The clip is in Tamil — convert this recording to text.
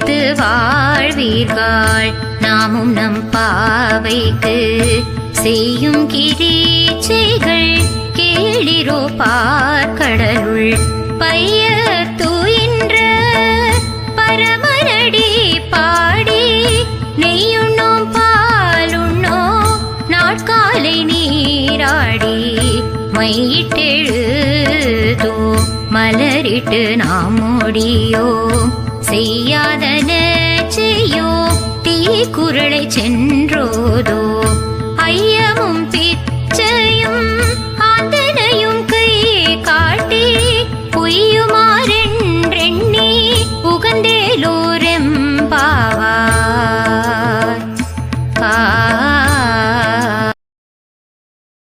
வைத்து வாழ்வீர்கள். நாமும் நம் பாவைக்கு செய்யும் கிரீச்சைகள் கேளிரோ பார்க்கடலுள் பைய தூயின்ற பரமனடி பாடி நெய்யுண்ணோம் பாலுண்ணோம் நாட்காலை நீராடி மையிட்டெழுதோ மலரிட்டு நாம் ஓடியோ செய்யாதன செய்யோ தீக்குறளை சென்றோதோ ஐயமும் பித்த